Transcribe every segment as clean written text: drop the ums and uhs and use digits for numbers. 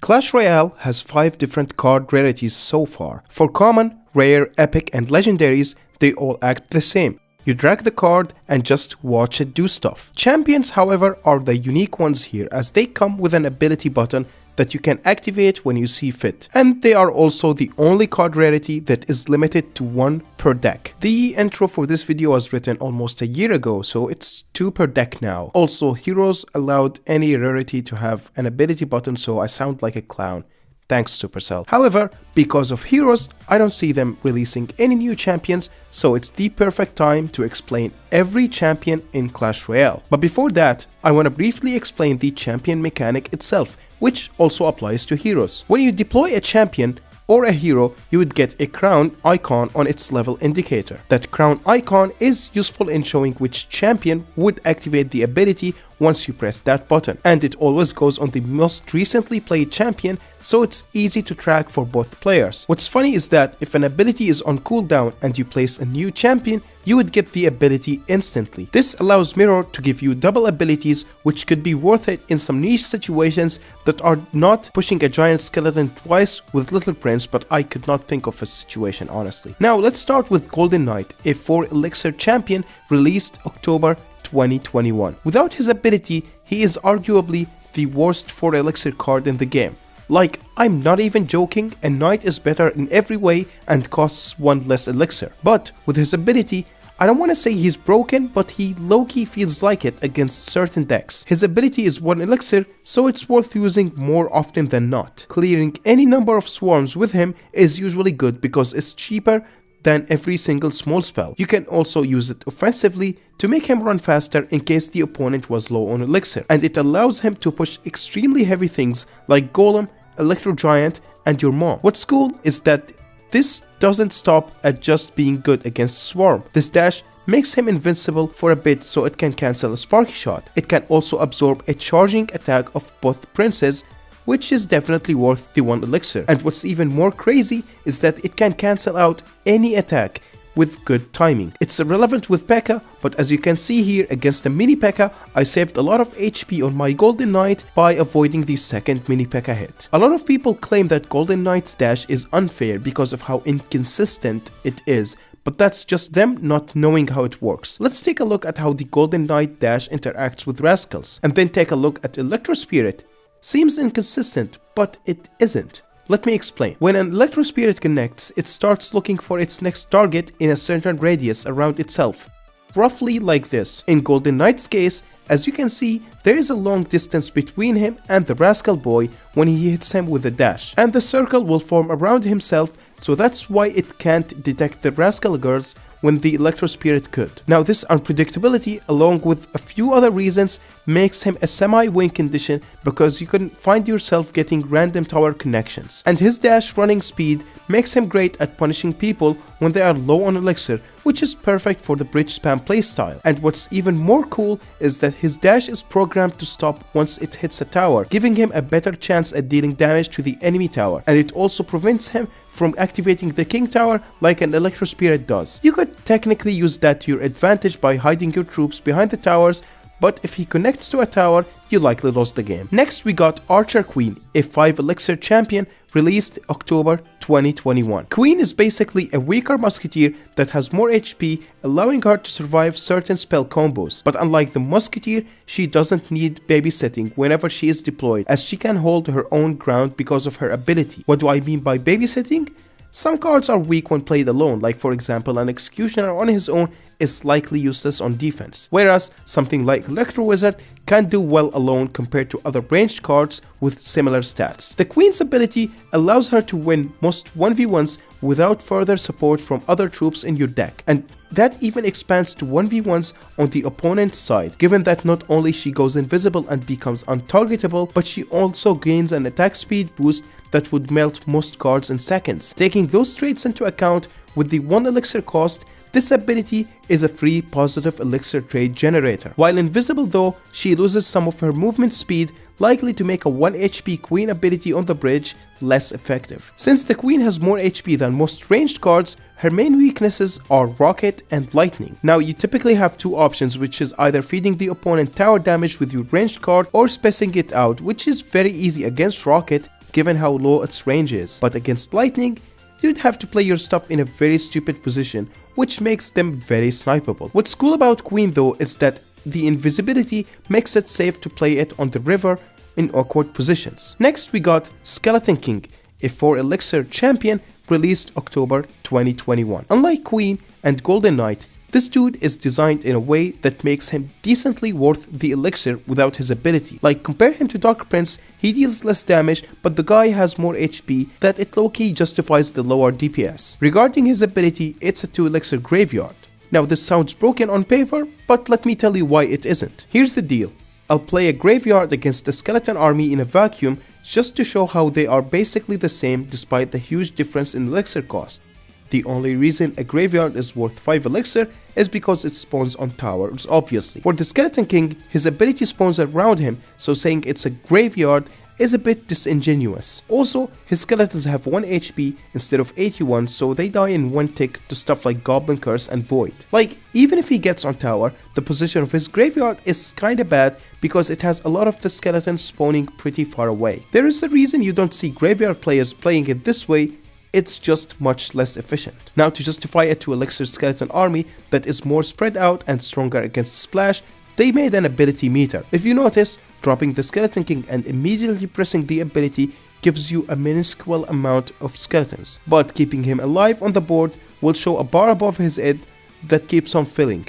Clash Royale has 5 different card rarities so far. For common, rare, epic and legendaries, they all act the same. You drag the card and just watch it do stuff. Champions, however, are the unique ones here as they come with an ability button that you can activate when you see fit. And they are also the only card rarity that is limited to 1 per deck. The intro for this video was written almost a year ago, so it's 2 per deck now. Also, heroes allowed any rarity to have an ability button, so I sound like a clown. Thanks Supercell. However, because of heroes, I don't see them releasing any new champions, so it's the perfect time to explain every champion in Clash Royale. But before that, I want to briefly explain the champion mechanic itself, which also applies to heroes. When you deploy a champion or a hero, you would get a crown icon on its level indicator. That crown icon is useful in showing which champion would activate the ability once you press that button, and it always goes on the most recently played champion, so it's easy to track for both players. What's funny is that if an ability is on cooldown and you place a new champion, you would get the ability instantly. This allows Mirror to give you double abilities, which could be worth it in some niche situations that are not pushing a giant skeleton twice with Little Prince, but I could not think of a situation honestly. Now let's start with Golden Knight, a 4 elixir champion released October 2021. Without his ability, he is arguably the worst 4 elixir card in the game. Like, I'm not even joking, a knight is better in every way and costs 1 less elixir. But with his ability, I don't want to say he's broken, but he low-key feels like it against certain decks. His ability is 1 elixir, so it's worth using more often than not. Clearing any number of swarms with him is usually good because it's cheaper than every single small spell. You can also use it offensively to make him run faster in case the opponent was low on elixir, and it allows him to push extremely heavy things like Golem, Electro Giant, and your mom. What's cool is that this doesn't stop at just being good against Swarm. This dash makes him invincible for a bit so it can cancel a Sparky Shot. It can also absorb a charging attack of both princes, which is definitely worth the 1 elixir. And what's even more crazy is that it can cancel out any attack with good timing. It's irrelevant with P.E.K.K.A, but as you can see here against the mini P.E.K.K.A, I saved a lot of HP on my Golden Knight by avoiding the second mini P.E.K.K.A hit. A lot of people claim that Golden Knight's dash is unfair because of how inconsistent it is, but that's just them not knowing how it works. Let's take a look at how the Golden Knight dash interacts with Rascals, and then take a look at Electro Spirit. Seems inconsistent, but it isn't. Let me explain. When an Electro Spirit connects, it starts looking for its next target in a certain radius around itself, roughly like this. In Golden Knight's case, as you can see, there is a long distance between him and the Rascal Boy when he hits him with a dash, and the circle will form around himself, so that's why it can't detect the Rascal Girls when the Electro Spirit could. Now this unpredictability, along with a few other reasons, makes him a semi-win condition because you can find yourself getting random tower connections. And his dash running speed makes him great at punishing people when they are low on elixir, which is perfect for the bridge spam playstyle. And what's even more cool is that his dash is programmed to stop once it hits a tower, giving him a better chance at dealing damage to the enemy tower, and it also prevents him from activating the King Tower like an Electro Spirit does. You could technically use that to your advantage by hiding your troops behind the towers, but if he connects to a tower, you likely lost the game. Next we got Archer Queen, a 5 elixir champion released October 2021. Queen is basically a weaker musketeer that has more HP, allowing her to survive certain spell combos. But unlike the musketeer, she doesn't need babysitting whenever she is deployed, as she can hold her own ground because of her ability. What do I mean by babysitting? Some cards are weak when played alone, like for example an Executioner on his own is likely useless on defense, whereas something like Electro Wizard can do well alone compared to other ranged cards with similar stats. The Queen's ability allows her to win most 1v1s without further support from other troops in your deck, and that even expands to 1v1s on the opponent's side, given that not only she goes invisible and becomes untargetable, but she also gains an attack speed boost that would melt most cards in seconds. Taking those traits into account, with the 1 elixir cost, this ability is a free positive elixir trait generator. While invisible though, she loses some of her movement speed, likely to make a 1 HP Queen ability on the bridge less effective. Since the Queen has more HP than most ranged cards, her main weaknesses are Rocket and Lightning. Now you typically have 2 options, which is either feeding the opponent tower damage with your ranged card or spacing it out, which is very easy against Rocket, given how low its range is, but against lightning, you'd have to play your stuff in a very stupid position, which makes them very snipeable. What's cool about Queen though is that the invisibility makes it safe to play it on the river in awkward positions. Next we got Skeleton King, a 4 elixir champion released October 2021. Unlike Queen and Golden Knight, this dude is designed in a way that makes him decently worth the elixir without his ability. Like, compare him to Dark Prince, he deals less damage, but the guy has more HP that it low-key justifies the lower DPS. Regarding his ability, it's a 2 elixir graveyard. Now this sounds broken on paper, but let me tell you why it isn't. Here's the deal. I'll play a graveyard against a skeleton army in a vacuum just to show how they are basically the same despite the huge difference in elixir cost. The only reason a graveyard is worth 5 elixir is because it spawns on towers, obviously. For the Skeleton King, his ability spawns around him, so saying it's a graveyard is a bit disingenuous. Also, his skeletons have 1 HP instead of 81, so they die in 1 tick to stuff like Goblin Curse and Void. Like, even if he gets on tower, the position of his graveyard is kinda bad because it has a lot of the skeletons spawning pretty far away. There is a reason you don't see graveyard players playing it this way. It's just much less efficient. Now, to justify a 2 elixir skeleton army that is more spread out and stronger against splash, they made an ability meter. If you notice, dropping the Skeleton King and immediately pressing the ability gives you a minuscule amount of skeletons, but keeping him alive on the board will show a bar above his head that keeps on filling.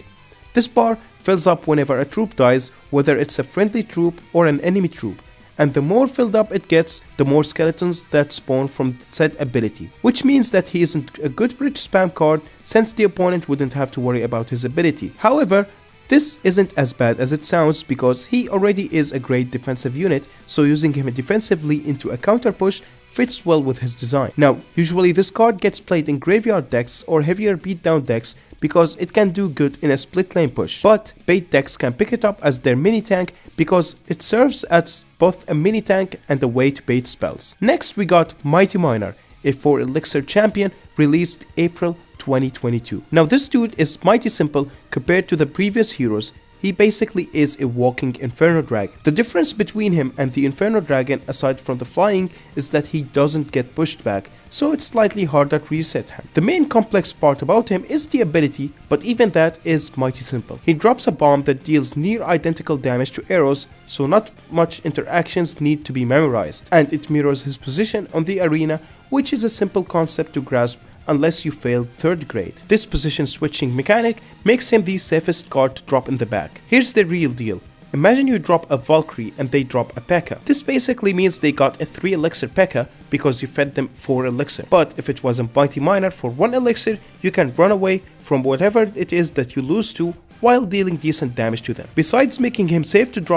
This bar fills up whenever a troop dies, whether it's a friendly troop or an enemy troop, and the more filled up it gets, the more skeletons that spawn from said ability, which means that he isn't a good bridge spam card since the opponent wouldn't have to worry about his ability. However, this isn't as bad as it sounds because he already is a great defensive unit, so using him defensively into a counter push fits well with his design. Now, usually this card gets played in graveyard decks or heavier beatdown decks because it can do good in a split lane push, but bait decks can pick it up as their mini tank because it serves as both a mini tank and a way to bait spells. Next we got Mighty Miner, a 4 elixir champion released April 2022. Now this dude is mighty simple compared to the previous heroes. He basically is a walking Inferno Dragon. The difference between him and the Inferno Dragon, aside from the flying, is that he doesn't get pushed back, so it's slightly harder to reset him. The main complex part about him is the ability, but even that is mighty simple. He drops a bomb that deals near identical damage to arrows, so not much interactions need to be memorized, and it mirrors his position on the arena, which is a simple concept to grasp unless you failed 3rd grade. This position switching mechanic makes him the safest card to drop in the back. Here's the real deal. Imagine you drop a Valkyrie and they drop a P.E.K.K.A. This basically means they got a 3 elixir P.E.K.K.A. because you fed them 4 elixir. But if it was a Mighty Miner for 1 elixir, you can run away from whatever it is that you lose to while dealing decent damage to them. Besides making him safe to drop